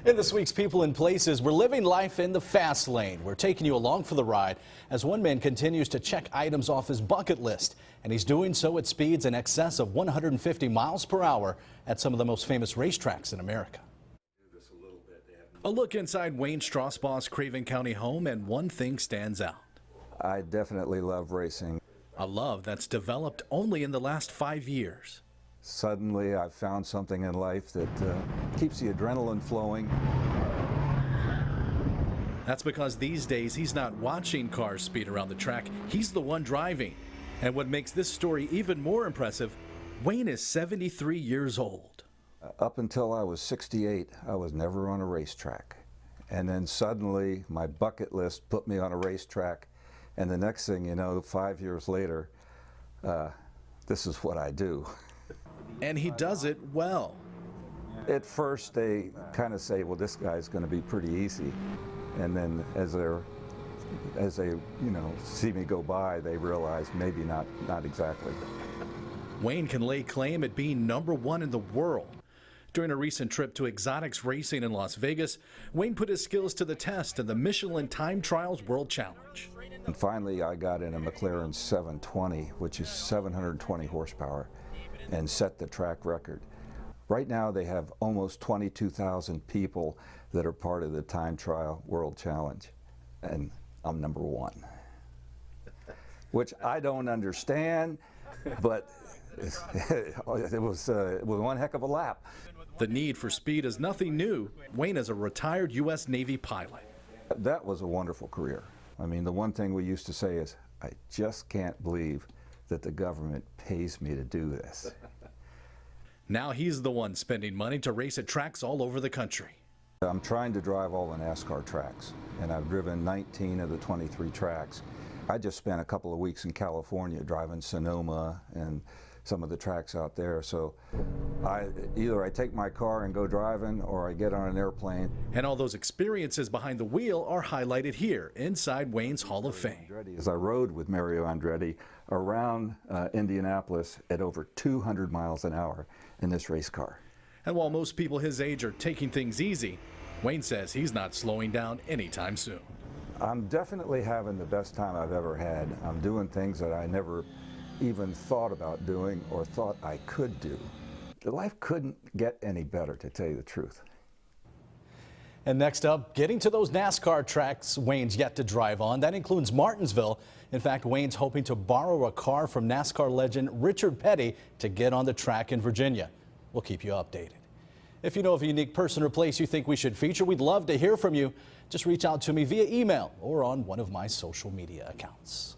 In this week's People and Places, we're living life in the fast lane. We're taking you along for the ride as one man continues to check items off his bucket list. And he's doing so at speeds in excess of 150 miles per hour at some of the most famous racetracks in America. A look inside Wayne Strasbaugh's Craven County home, and one thing stands out. I definitely love racing. A love that's developed only in the last 5 years. Suddenly, I've found something in life that keeps the adrenaline flowing. That's because these days he's not watching cars speed around the track, he's the one driving. And what makes this story even more impressive, Wayne is 73 years old. Up until I was 68, I was never on a racetrack. And then suddenly, my bucket list put me on a racetrack. And the next thing you know, 5 years later, this is what I do. And he does it well. At first, they kind of say, well, this guy's going to be pretty easy. And then as they see me go by, they realize maybe not exactly. Wayne can lay claim at being #1 in the world. During a recent trip to exotics racing in Las Vegas, Wayne put his skills to the test in the Michelin Time Trials World Challenge. And finally, I got in a McLaren 720, which is 720 horsepower, and set the track record. Right now, they have almost 22,000 people that are part of the Time Trial World Challenge, and I'm #1, which I don't understand, but it was one heck of a lap. The need for speed is nothing new. Wayne is a retired U.S. Navy pilot. That was a wonderful career. I mean, the one thing we used to say is, I just can't believe that the government pays me to do this. Now he's the one spending money to race at tracks all over the country. I'm trying to drive all the NASCAR tracks, and I've driven 19 of the 23 tracks. I just spent a couple of weeks in California driving Sonoma and some of the tracks out there. So either I take my car and go driving, or I get on an airplane. And all those experiences behind the wheel are highlighted here inside Wayne's Hall of Fame. As I rode with Mario Andretti around Indianapolis at over 200 miles an hour in this race car. And while most people his age are taking things easy, Wayne says he's not slowing down anytime soon. I'm definitely having the best time I've ever had. I'm doing things that I never even thought about doing or thought I could do. Life couldn't get any better, to tell you the truth. And next up, getting to those NASCAR tracks Wayne's yet to drive on. That includes Martinsville. In fact, Wayne's hoping to borrow a car from NASCAR legend Richard Petty to get on the track in Virginia. We'll keep you updated. If you know of a unique person or place you think we should feature, we'd love to hear from you. Just reach out to me via email or on one of my social media accounts.